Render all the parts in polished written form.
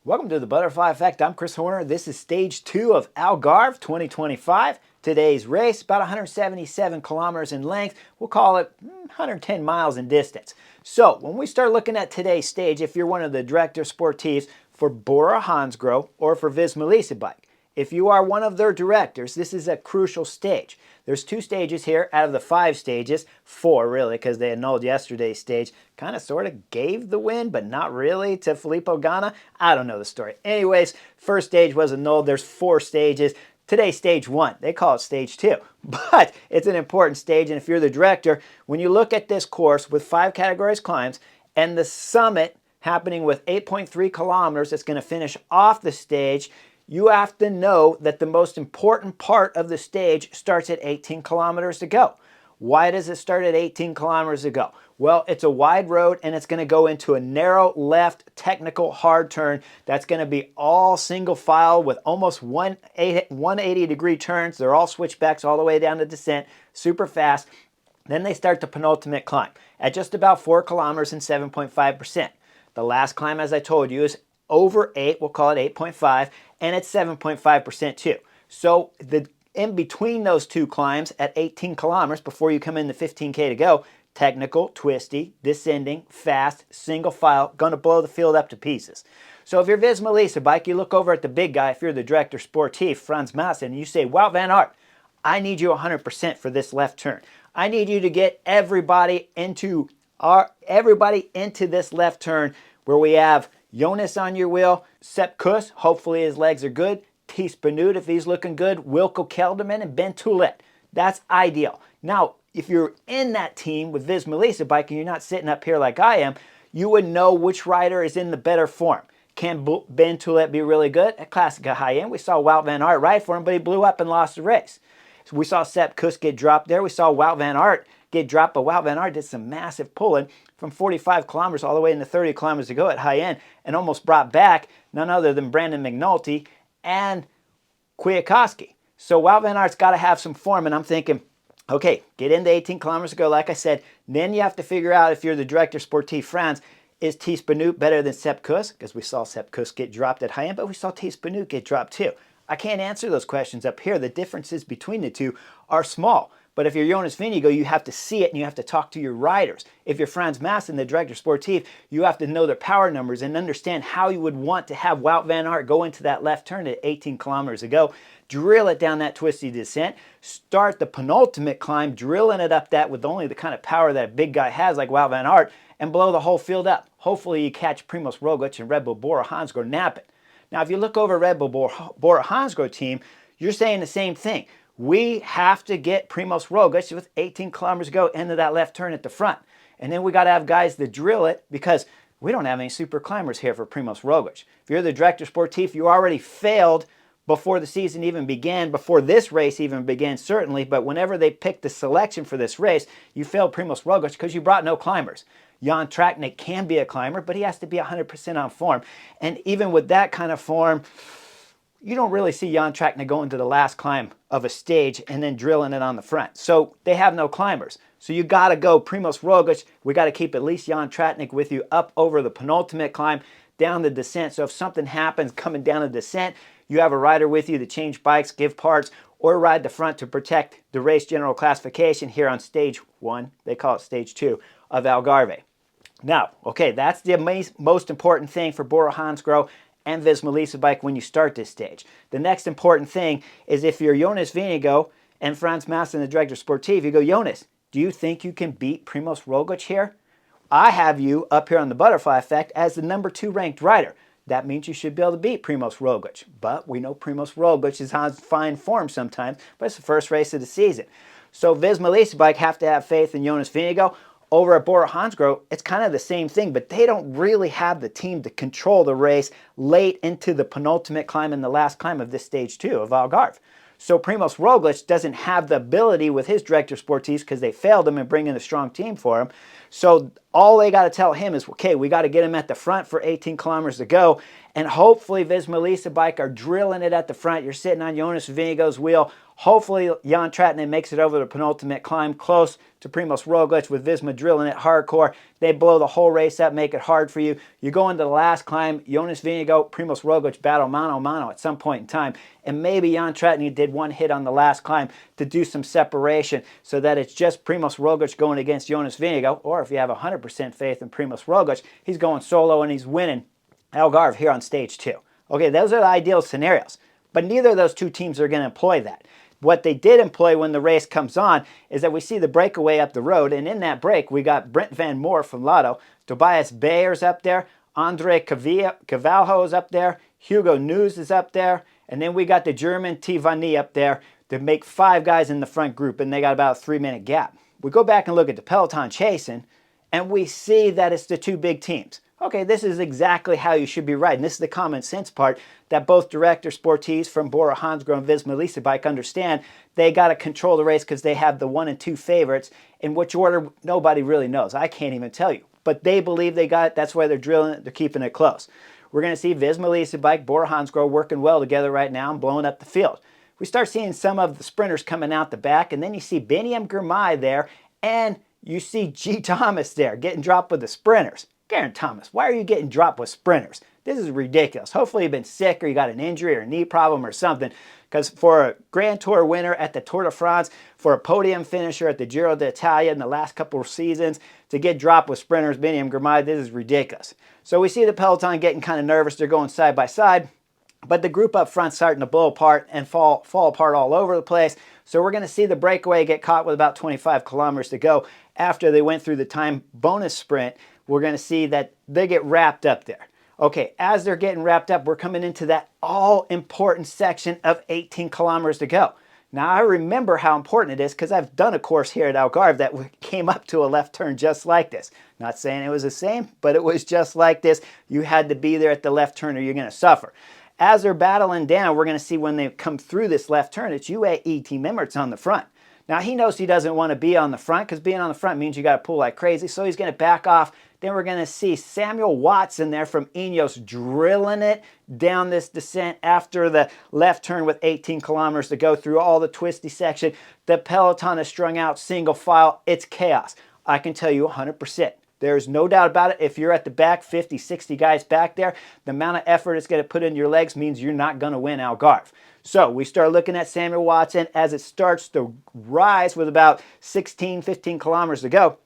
Welcome to the Butterfly Effect. I'm Chris Horner. This is stage 2 of Algarve 2025. Today's race, about 177 kilometers in length. We'll call it 110 miles in distance. So when we start looking at today's stage, if you're one of the directors sportifs for Bora Hansgrohe or for VISMA bike, if you are one of their directors, this is a crucial stage. There's 2 stages here out of the 5 stages, 4 really, because they annulled yesterday's stage. Kind of sort of gave the win, but not really, to Filippo Ganna. I don't know the story. Anyways, first stage was annulled. There's 4 stages. Today's stage 1. They call it stage 2. But it's an important stage, and if you're the director, when you look at this course with 5 categories climbs and the summit happening with 8.3 kilometers, it's going to finish off the stage. You have to know that the most important part of the stage starts at 18 kilometers to go. Why does it start at 18 kilometers to go? Well, it's a wide road and it's going to go into a narrow left technical hard turn that's going to be all single file with almost 180 degree turns. They're all switchbacks all the way down to descent, super fast. Then they start the penultimate climb at just about 4 kilometers and 7.5%. The last climb, as I told you, is over 8, we'll call it 8.5, and it's 7.5% too. So in between those 2 climbs at 18 kilometers before you come in the 15K to go, technical, twisty, descending, fast, single file, going to blow the field up to pieces. So if you're VISMA bike, you look over at the big guy, if you're the director sportif, Frans Maassen, and you say, Wout van Aert, I need you 100% for this left turn. I need you to get everybody into this left turn where we have Jonas on your wheel, Sepp Kuss, hopefully his legs are good, Thijs Benoot if he's looking good, Wilco Kelderman, and Ben Toulet. That's ideal. Now, if you're in that team with VISMA bike and you're not sitting up here like I am, you would know which rider is in the better form. Can Ben Toulet be really good? At Classic high end, we saw Wout van Aert ride for him, but he blew up and lost the race. So we saw Sepp Kuss get dropped there. We saw Wout van Aert get dropped, but Wout van Aert did some massive pulling from 45 kilometers all the way into 30 kilometers to go at high end and almost brought back none other than Brandon McNulty and Kwiatkowski. So Wout van Aert's got to have some form, and I'm thinking, okay, get into 18 kilometers to go, like I said. Then you have to figure out, if you're the director sportif France, is Thijs Benoot better than Sepp Kuss? Because we saw Sepp Kuss get dropped at high end, but we saw Thijs Benoot get dropped too. I can't answer those questions up here. The differences between the two are small. But if you're Jonas Vingegaard, you have to see it and you have to talk to your riders. If you're Frans Maassen, the director sportif, you have to know their power numbers and understand how you would want to have Wout van Aert go into that left turn at 18 kilometers to go. Drill it down that twisty descent. Start the penultimate climb, drilling it up that with only the kind of power that a big guy has like Wout van Aert, and blow the whole field up. Hopefully you catch Primoz Roglic and Red Bull Bora Hansgrohe napping. Now, if you look over Red Bull Bora Hansgrohe team, you're saying the same thing. We have to get Primoz Roglic with 18 kilometers to go into that left turn at the front. And then we got to have guys that drill it, because we don't have any super climbers here for Primoz Roglic. If you're the director sportif, you already failed before the season even began, before this race even began, certainly. But whenever they picked the selection for this race, you failed Primoz Roglic because you brought no climbers. Jan Tratnik can be a climber, but he has to be 100% on form. And even with that kind of form, you don't really see Jan Tratnik going to the last climb of a stage and then drilling it on the front. So they have no climbers. So you got to go Primoz Roglic. We got to keep at least Jan Tratnik with you up over the penultimate climb, down the descent. So if something happens coming down the descent, you have a rider with you to change bikes, give parts, or ride the front to protect the race general classification here on stage 1. They call it stage 2 of Algarve. Now, okay, that's the most important thing for Bora Hansgrohe and VISMA bike when you start this stage. The next important thing is, if you're Jonas Vingegaard and Frans Maassen, the director sportif, you go, Jonas, do you think you can beat Primoz Roglic here? I have you up here on the Butterfly Effect as the number 2 ranked rider. That means you should be able to beat Primoz Roglic. But we know Primoz Roglic is on fine form sometimes, but it's the first race of the season. So VISMA bike have to have faith in Jonas Vingegaard. Over at Bora Hansgrohe, it's kind of the same thing, but they don't really have the team to control the race late into the penultimate climb and the last climb of this stage 2 of Algarve. So Primoz Roglic doesn't have the ability with his director sportifs, because they failed him in bringing a strong team for him. So all they got to tell him is, okay, we got to get him at the front for 18 kilometers to go. And hopefully VISMA bike are drilling it at the front. You're sitting on Jonas Vingegaard's wheel. Hopefully, Jan Tratnik makes it over the penultimate climb close to Primoz Roglic with VISMA drilling it hardcore. They blow the whole race up, make it hard for you. You go into the last climb, Jonas Vingegaard, Primoz Roglic battle mano a mano at some point in time. And maybe Jan Tratnik did one hit on the last climb to do some separation so that it's just Primoz Roglic going against Jonas Vingegaard. Or if you have 100% faith in Primoz Roglic, he's going solo and he's winning Algarve here on stage 2. Okay, those are the ideal scenarios. But neither of those two teams are going to employ that. What they did employ when the race comes on is that we see the breakaway up the road, and in that break we got Brent Van Moor from Lotto, Tobias Bayer's up there, Andre Cavalho's up there, Hugo News is up there, and then we got the German Tivani up there to make 5 guys in the front group, and they got about a 3-minute gap. We go back and look at the peloton chasing, and we see that it's the 2 big teams. Okay, this is exactly how you should be riding. This is the common sense part that both director sportees from Bora Hansgrohe and Visma Lease Bike understand. They got to control the race because they have the 1 and 2 favorites. In which order, nobody really knows. I can't even tell you. But they believe they got it. That's why they're drilling it. They're keeping it close. We're going to see Visma Lease Bike, Bora Hansgrohe working well together right now and blowing up the field. We start seeing some of the sprinters coming out the back, and then you see Beniam Girmay there, and you see G. Thomas there getting dropped with the sprinters. Geraint Thomas, why are you getting dropped with sprinters? This is ridiculous. Hopefully you've been sick or you got an injury or a knee problem or something, because for a Grand Tour winner at the Tour de France, for a podium finisher at the Giro d'Italia in the last couple of seasons, to get dropped with sprinters, Beniam Girmay, this is ridiculous. So we see the peloton getting kind of nervous. They're going side by side, but the group up front starting to blow apart and fall apart all over the place. So we're going to see the breakaway get caught with about 25 kilometers to go after they went through the time bonus sprint. We're going to see that they get wrapped up there. Okay, as they're getting wrapped up, we're coming into that all-important section of 18 kilometers to go. Now, I remember how important it is because I've done a course here at Algarve that came up to a left turn just like this. Not saying it was the same, but it was just like this. You had to be there at the left turn or you're going to suffer. As they're battling down, we're going to see when they come through this left turn, it's UAE team Emirates on the front. Now, he knows he doesn't want to be on the front because being on the front means you got to pull like crazy, so he's going to back off. Then we're going to see Samuel Watson there from Ineos drilling it down this descent after the left turn with 18 kilometers to go through all the twisty section. The peloton is strung out single file. It's chaos. I can tell you 100%. There's no doubt about it. If you're at the back, 50, 60 guys back there, the amount of effort it's going to put in your legs means you're not going to win Algarve. So we start looking at Samuel Watson as it starts to rise with about 16, 15 kilometers to go.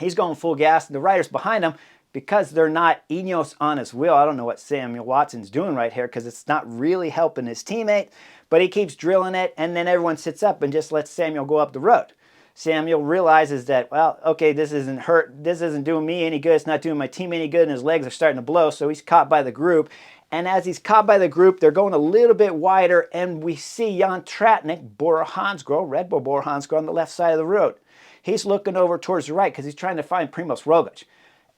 He's going full gas, and the riders behind him, because they're not Ineos on his wheel, I don't know what Samuel Watson's doing right here because it's not really helping his teammate, but he keeps drilling it, and then everyone sits up and just lets Samuel go up the road. Samuel realizes that, well, okay, this isn't doing me any good, it's not doing my team any good, and his legs are starting to blow, so he's caught by the group. And as he's caught by the group, they're going a little bit wider, and we see Jan Tratnik, Bora Hansgrohe, Red Bull Bora Hansgrohe on the left side of the road. He's looking over towards the right because he's trying to find Primoz Roglic.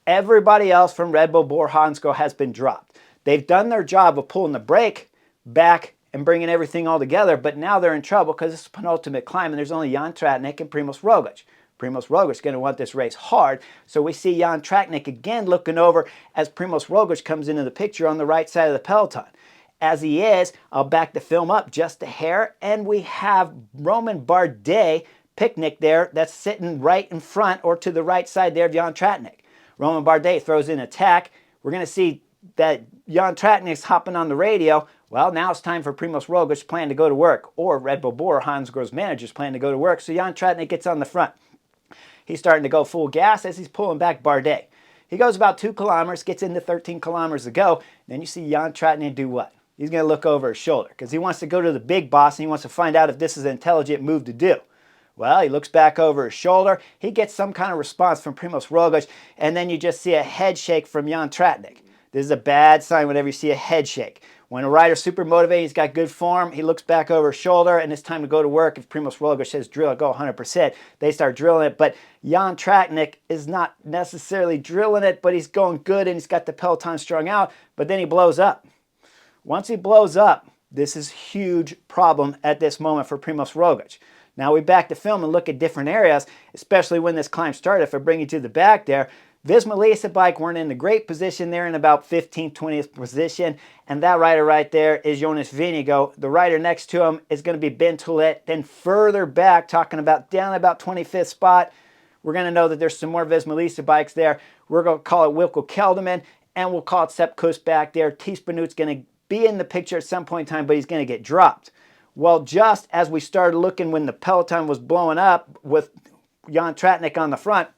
Everybody else from Red Bull Bora Hansgrohe has been dropped. They've done their job of pulling the brake back and bringing everything all together, but now they're in trouble because it's a penultimate climb and there's only Jan Tratnik and Primoz Roglic. Primoz Roglic is going to want this race hard, so we see Jan Tratnik again looking over as Primoz Roglic comes into the picture on the right side of the peloton. As he is, I'll back the film up just a hair, and we have Romain Bardet picnic there that's sitting right in front or to the right side there of Jan Tratnik. Romain Bardet throws in attack. We're going to see that Jan Tratnik's hopping on the radio. Well, now it's time for Primoz Roglic's plan to go to work, or Red Bull Bora Hansgrohe's manager's plan to go to work, so Jan Tratnik gets on the front. He's starting to go full gas as he's pulling back Bardet. He goes about 2 kilometers, gets into 13 kilometers to go. Then you see Jan Tratnik do what? He's going to look over his shoulder because he wants to go to the big boss and he wants to find out if this is an intelligent move to do. Well, he looks back over his shoulder. He gets some kind of response from Primoz Roglic, and then you just see a head shake from Jan Tratnik. This is a bad sign whenever you see a head shake. When a rider's super motivated, he's got good form, he looks back over his shoulder, and it's time to go to work. If Primoz Roglic says drill it, go 100%, they start drilling it. But Jan Tratnik is not necessarily drilling it, but he's going good, and he's got the peloton strung out, but then he blows up. Once he blows up, this is a huge problem at this moment for Primoz Roglic. Now we back the film and look at different areas, especially when this climb started. If I bring you to the back there, VISMA Lisa bike weren't in a great position. They're in about 15th, 20th position. And that rider right there is Jonas Vingegaard. The rider next to him is going to be Ben Toulet. Then further back, talking about down about 25th spot, we're going to know that there's some more VISMA Lisa bikes there. We're going to call it Wilco Kelderman, and we'll call it Sepp Kuss back there. Thies Benoot's going to be in the picture at some point in time, but he's going to get dropped. Well, just as we started looking when the peloton was blowing up with Jan Tratnik on the front,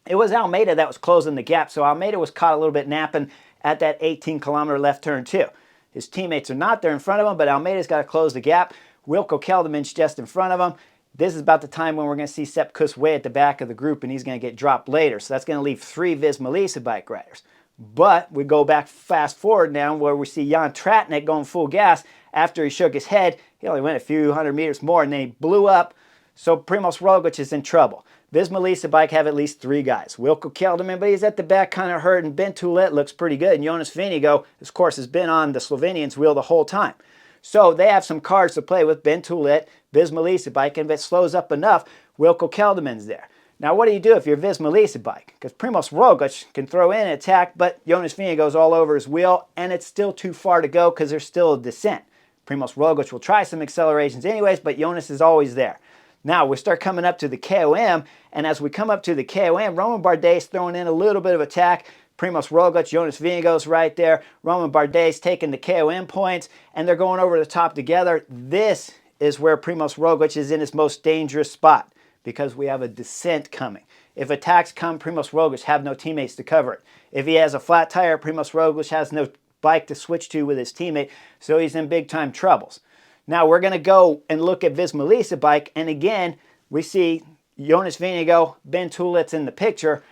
it was Almeida that was closing the gap. So Almeida was caught a little bit napping at that 18-kilometer left turn too. His teammates are not there in front of him, but Almeida's got to close the gap. Wilco Kelderman's just in front of him. This is about the time when we're going to see Sepp Kuss way at the back of the group, and he's going to get dropped later. So that's going to leave 3 VISMA Lisa bike riders. But we go back fast forward now where we see Jan Tratnik going full gas. After he shook his head, he only went a few hundred meters more, and then he blew up. So Primoz Roglic is in trouble. VISMA Lisa bike have at least 3 guys. Wilco Kelderman, but he's at the back kind of hurt, and Ben Toulet looks pretty good. And Jonas Vingegaard, of course, has been on the Slovenians' wheel the whole time. So they have some cards to play with. Ben Toulet, VISMA Lisa bike, and if it slows up enough, Wilco Kelderman's there. Now, what do you do if you're VISMA Lisa bike? Because Primoz Roglic can throw in an attack, but Jonas Vingegaard's all over his wheel, and it's still too far to go because there's still a descent. Primoz Roglic will try some accelerations anyways, but Jonas is always there. Now, we start coming up to the KOM, and as we come up to the KOM, Romain Bardet's throwing in a little bit of attack. Primoz Roglic, Jonas Vingegaard's right there. Romain Bardet's taking the KOM points, and they're going over the top together. This is where Primoz Roglic is in his most dangerous spot because we have a descent coming. If attacks come, Primoz Roglic have no teammates to cover it. If he has a flat tire, Primoz Roglic has no bike to switch to with his teammate, so he's in big-time troubles. Now we're going to go and look at VISMA Lisa bike, and again, we see Jonas Vingegaard, Ben Toulet's in the picture,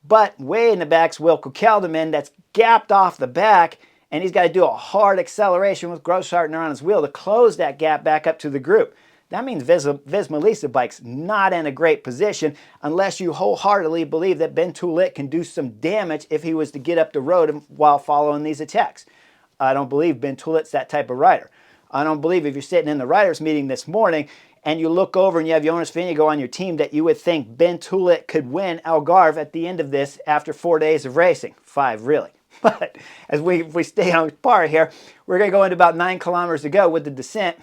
but way in the back's Wilco Kelderman that's gapped off the back, and he's got to do a hard acceleration with Grosshartner on his wheel to close that gap back up to the group. That means VISMA Lisa bike's not in a great position unless you wholeheartedly believe that Ben Toulet can do some damage if he was to get up the road while following these attacks. I don't believe Ben Toulet's that type of rider. I don't believe if you're sitting in the riders meeting this morning and you look over and you have Jonas Vingegaard on your team that you would think Ben Toulet could win Algarve at the end of this after 4 days of racing. 5 really. But as we stay on par here, we're going to go into about 9 kilometers to go with the descent.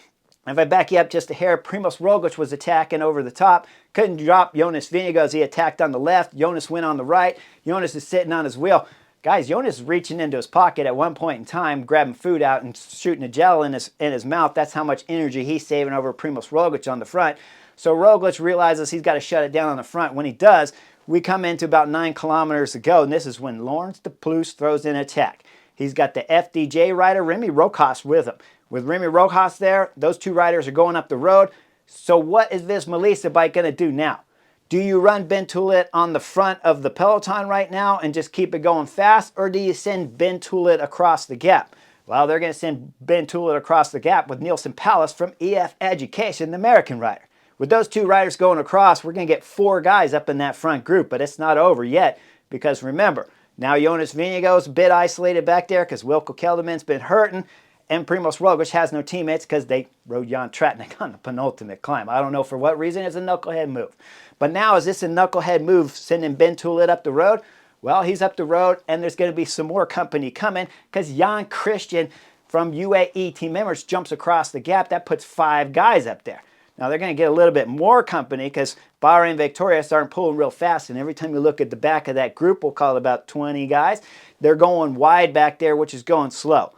If I back you up just a hair, Primoz Roglic was attacking over the top. Couldn't drop Jonas Vingegaard as he attacked on the left. Jonas went on the right. Jonas is sitting on his wheel. Guys, Jonas is reaching into his pocket at one point in time, grabbing food out and shooting a gel in his mouth. That's how much energy he's saving over Primoz Roglic on the front. So Roglic realizes he's got to shut it down on the front. When he does, we come into about 9 kilometers to go, and this is when Laurens de Plus throws in an attack. He's got the FDJ rider, Remy Rojas, with him. With Remy Rojas there, those 2 riders are going up the road. So what is VISMA Lisa bike going to do now? Do you run Ben Toulet on the front of the peloton right now and just keep it going fast, or do you send Ben Toulet across the gap? Well, they're going to send Ben Toulet across the gap with Nielsen Pallas from EF Education, the American rider. With those 2 riders going across, we're going to get 4 guys up in that front group, but it's not over yet because remember, now Jonas Vingegaard's a bit isolated back there because Wilco Kelderman's been hurting, and Primoz Roglic has no teammates because they rode Jan Tratnik on the penultimate climb. I don't know for what reason. It's a knucklehead move. But now, is this a knucklehead move sending Ben Toulet up the road? Well, he's up the road, and there's going to be some more company coming because Jan Christian from UAE Team Members jumps across the gap. That puts 5 guys up there. Now, they're going to get a little bit more company because Bahrain and Victoria starting pulling real fast, and every time you look at the back of that group, we'll call it about 20 guys, they're going wide back there, which is going slow.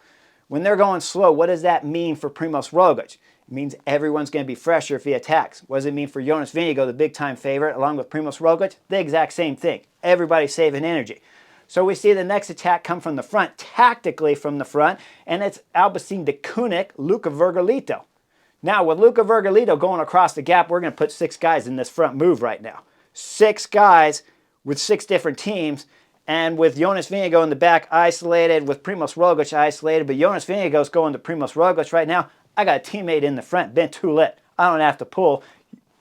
When they're going slow, what does that mean for Primoz Roglic? It means everyone's going to be fresher if he attacks. What does it mean for Jonas Vingegaard, the big-time favorite, along with Primoz Roglic? The exact same thing. Everybody's saving energy. So we see the next attack come from the front, tactically from the front, and it's Alpecin de Koenig, Luca Vergolito. Now, with Luca Vergolito going across the gap, we're going to put 6 guys in this front move right now. 6 guys with 6 different teams. And with Jonas Vingegaard in the back isolated, with Primoz Roglic isolated, but Jonas Vingegaard's going to Primoz Roglic right now. I got a teammate in the front, Ben Toulet. I don't have to pull.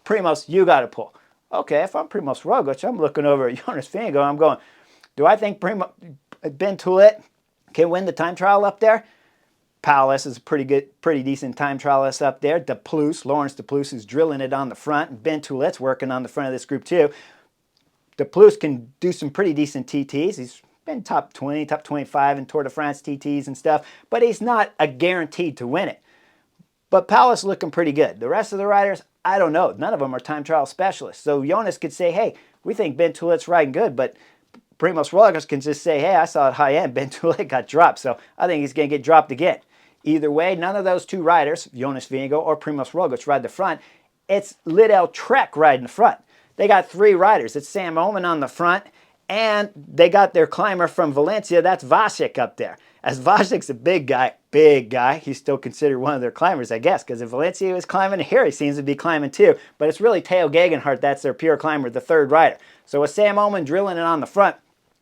Primoz, you got to pull. Okay, if I'm Primoz Roglic, I'm looking over at Jonas Vingegaard. I'm going, do I think Ben Toulet can win the time trial up there? Pallas is a pretty decent time trialist up there. De Plus, Laurens de Plus is drilling it on the front. And Ben Toulet's working on the front of this group too. DePluce can do some pretty decent TTs. He's been top 20, top 25 in Tour de France TTs and stuff, but he's not a guaranteed to win it. But Powell's looking pretty good. The rest of the riders, I don't know. None of them are time trial specialists. So Jonas could say, hey, we think Ben Toulet's riding good, but Primoz Roglic can just say, hey, I saw it high end. Ben Toulet got dropped, so I think he's going to get dropped again. Either way, none of those two riders, Jonas Vingegaard or Primoz Roglic, ride the front. It's Lidl Trek riding the front. They got three riders. It's Sam Omen on the front, and they got their climber from Valencia. That's Vasek up there. As Vasek's a big guy, he's still considered one of their climbers, I guess, because if Valencia was climbing, here he seems to be climbing too. But it's really Theo Gegenhardt, that's their pure climber, the third rider. So with Sam Omen drilling it on the front,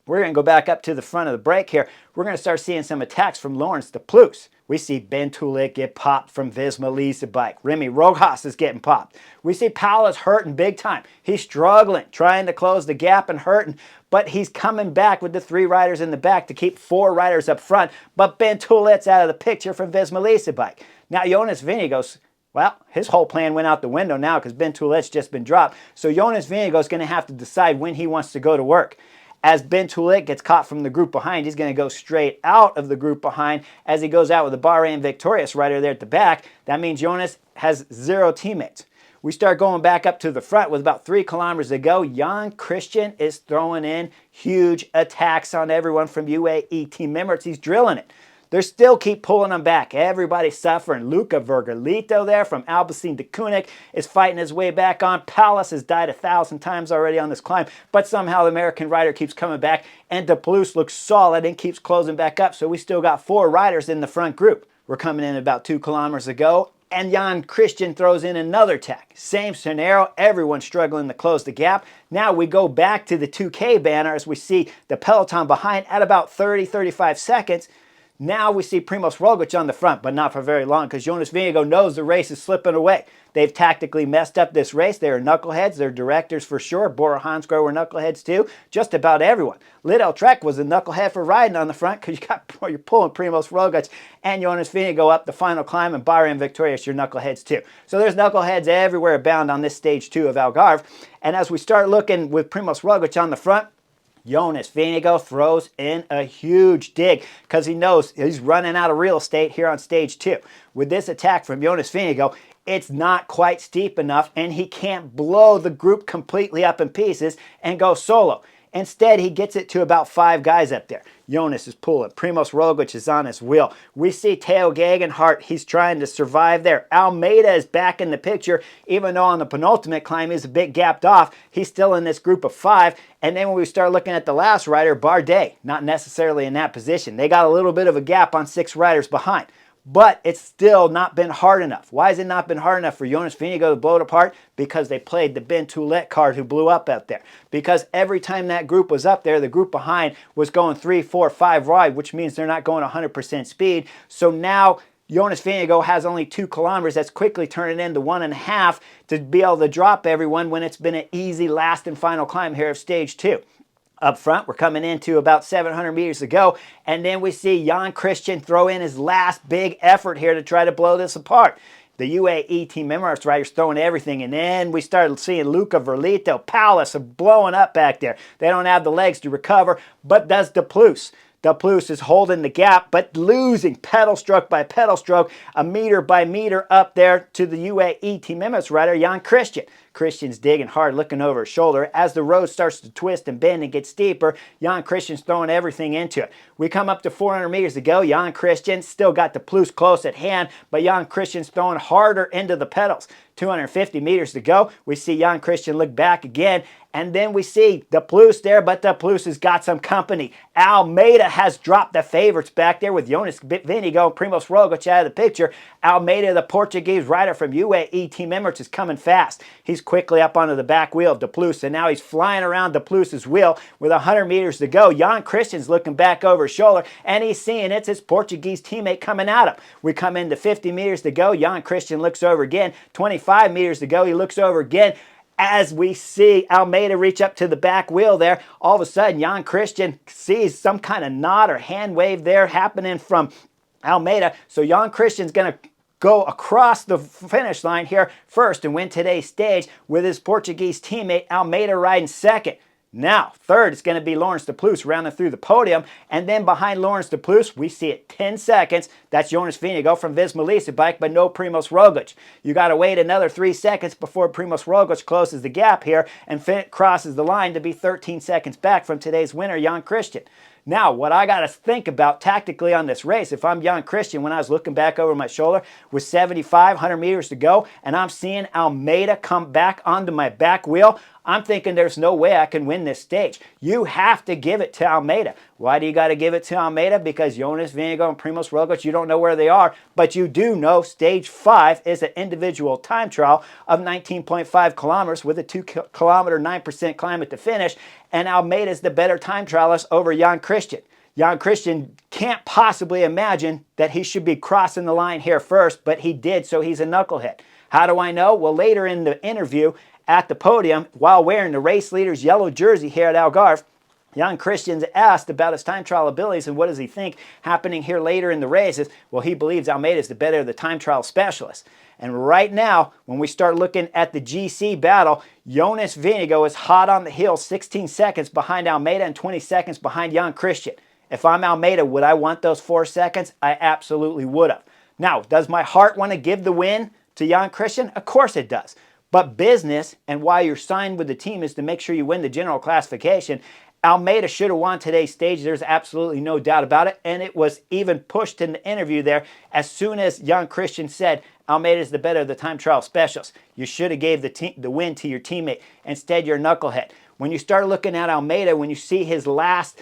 we're going to go back up to the front of the break here. We're going to start seeing some attacks from Laurens de Plus. We see Ben Toulet get popped from VISMA Lease Bike. Remy Rojas is getting popped. We see Powell is hurting big time. He's struggling, trying to close the gap and hurting, but he's coming back with the three riders in the back to keep four riders up front. But Ben Toulet's out of the picture from VISMA Lease Bike. Now Jonas Vingegaard, well, his whole plan went out the window now because Ben Toulet's just been dropped. So Jonas Vingegaard's going to have to decide when he wants to go to work. As Ben Toulet gets caught from the group behind, he's going to go straight out of the group behind as he goes out with the Bahrain Victorious rider there at the back. That means Jonas has zero teammates. We start going back up to the front with about 3 kilometers to go. Jan Christian is throwing in huge attacks on everyone from UAE Team Emirates. He's drilling it. They still keep pulling them back. Everybody's suffering. Luca Vergalito there from Alpecin de Koenig is fighting his way back on. Palace has died 1,000 times already on this climb, but somehow the American rider keeps coming back, and de Plus looks solid and keeps closing back up. So we still got 4 riders in the front group. We're coming in about 2 kilometers to go, and Jan Christian throws in another attack. Same scenario, everyone's struggling to close the gap. Now we go back to the 2K banner as we see the peloton behind at about 30-35 seconds. Now we see Primoz Roglic on the front, but not for very long because Jonas Vingegaard knows the race is slipping away. They've tactically messed up this race. They are knuckleheads. They're directors for sure. Bora Hansgrohe were knuckleheads too. Just about everyone. Lidl Trek was a knucklehead for riding on the front because you're pulling Primoz Roglic and Jonas Vingegaard up the final climb, and Bahrain Victorious, you're knuckleheads too. So there's knuckleheads everywhere abound on this stage 2 of Algarve. And as we start looking with Primoz Roglic on the front, Jonas Vingegaard throws in a huge dig because he knows he's running out of real estate here on stage 2. With this attack from Jonas Vingegaard, it's not quite steep enough and he can't blow the group completely up in pieces and go solo. Instead, he gets it to about 5 guys up there. Jonas is pulling. Primoz Roglic is on his wheel. We see Theo Gegenhardt. He's trying to survive there. Almeida is back in the picture. Even though on the penultimate climb he's a bit gapped off, he's still in this group of 5. And then when we start looking at the last rider, Bardet, not necessarily in that position. They got a little bit of a gap on 6 riders behind. But it's still not been hard enough. Why has it not been hard enough for Jonas Vingegaard to blow it apart? Because they played the Ben Toulet card who blew up out there. Because every time that group was up there, the group behind was going 3, 4, 5 wide, which means they're not going 100% speed. So now Jonas Vingegaard has only 2 kilometers. That's quickly turning into 1.5 to be able to drop everyone when it's been an easy last and final climb here of stage 2. Up front, we're coming into about 700 meters to go, and then we see Jan Christian throw in his last big effort here to try to blow this apart. The UAE Team Emirates riders throwing everything, and then we started seeing Luca Vergalito, Palace blowing up back there. They don't have the legs to recover, but does de Plus. De Plus is holding the gap, but losing pedal stroke by pedal stroke, a meter by meter up there to the UAE Team Emirates rider, Jan Christian. Christian's digging hard, looking over his shoulder. As the road starts to twist and bend and get steeper, Jan Christian's throwing everything into it. We come up to 400 meters to go. Jan Christian still got de Plus close at hand, but Jan Christian's throwing harder into the pedals. 250 meters to go. We see Jan Christian look back again, and then we see de Plus there, but de Plus has got some company. Almeida has dropped the favorites back there with Jonas Vingegaard and Primoz Roglic out of the picture. Almeida, the Portuguese rider from UAE Team Emirates, is coming fast. He's quickly up onto the back wheel of de Plus, and now he's flying around de Plus's wheel with 100 meters to go. Jan Christian's looking back over his shoulder, and he's seeing it's his Portuguese teammate coming at him. We come into 50 meters to go. Jan Christian looks over again. 25 meters to go. He looks over again. As we see Almeida reach up to the back wheel there, all of a sudden Jan Christian sees some kind of nod or hand wave there happening from Almeida. So Jan Christian's going to go across the finish line here first and win today's stage with his Portuguese teammate Almeida riding second. Now, third is going to be Laurens de Plus rounding through the podium. And then behind Laurens de Plus, we see it 10 seconds. That's Jonas Vingegaard from VISMA Lease Bike, but no Primoz Roglic. You got to wait another 3 seconds before Primoz Roglic closes the gap here and crosses the line to be 13 seconds back from today's winner, Jan Christian. Now, what I got to think about tactically on this race, if I'm Jan Christian, when I was looking back over my shoulder with 7,500 meters to go, and I'm seeing Almeida come back onto my back wheel, I'm thinking there's no way I can win this stage. You have to give it to Almeida. Why do you got to give it to Almeida? Because Jonas Vingegaard and Primoz Roglic, you don't know where they are, but you do know stage 5 is an individual time trial of 19.5 kilometers with a 2 kilometer, 9% climb at the finish, and Almeida is the better time trialist over Jan Christian. Jan Christian can't possibly imagine that he should be crossing the line here first, but he did, so he's a knucklehead. How do I know? Well, later in the interview at the podium, while wearing the race leader's yellow jersey here at Algarve, Jan Christian's asked about his time trial abilities and what does he think happening here later in the races. Well, he believes Almeida is the better of the time trial specialist. And right now, when we start looking at the GC battle, Jonas Vingegaard is hot on the heels, 16 seconds behind Almeida and 20 seconds behind Jan Christian. If I'm Almeida, would I want those 4 seconds? I absolutely would have. Now, does my heart want to give the win to Jan Christian? Of course it does. But business and why you're signed with the team is to make sure you win the general classification. Almeida should have won today's stage. There's absolutely no doubt about it. And it was even pushed in the interview there as soon as Jan Christian said Almeida is the better of the time trial specialist. You should have gave the win to your teammate. Instead, you're a knucklehead. When you start looking at Almeida, when you see his last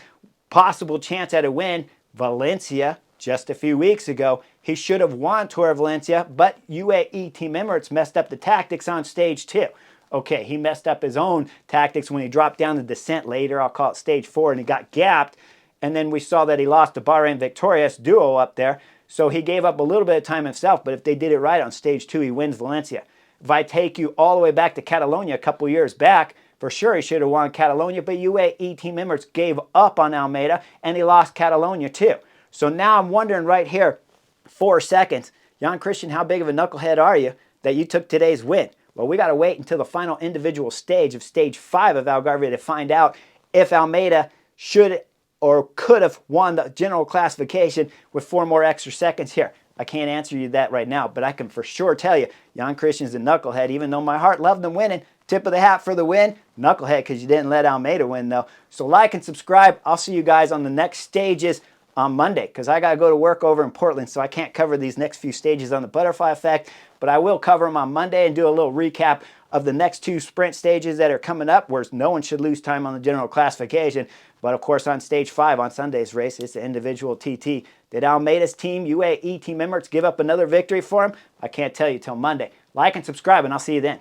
possible chance at a win, Valencia, just a few weeks ago, he should have won Tour of Valencia, but UAE Team Emirates messed up the tactics on stage 2. Okay, he messed up his own tactics when he dropped down the descent later. I'll call it stage 4, and he got gapped. And then we saw that he lost to Bahrain Victorious duo up there. So he gave up a little bit of time himself, but if they did it right on stage 2, he wins Valencia. If I take you all the way back to Catalonia a couple years back, for sure he should have won Catalonia, but UAE Team Emirates gave up on Almeida, and he lost Catalonia too. So now I'm wondering right here, 4 seconds, Jan Christian, how big of a knucklehead are you that you took today's win? Well, we got to wait until the final individual stage of stage 5 of Algarve to find out if Almeida should or could have won the general classification with 4 more extra seconds here. I can't answer you that right now, but I can for sure tell you Jan Christian's a knucklehead, even though my heart loved him winning. Tip of the hat for the win. Knucklehead because you didn't let Almeida win, though. So like and subscribe. I'll see you guys on the next stages on Monday because I got to go to work over in Portland, so I can't cover these next few stages on the butterfly effect, but I will cover them on Monday and do a little recap of the next 2 sprint stages that are coming up where no one should lose time on the general classification. But of course on stage 5 on Sunday's race, it's the individual TT. Did Almeida's team, UAE Team Emirates, give up another victory for him? I can't tell you till Monday. Like and subscribe, and I'll see you then.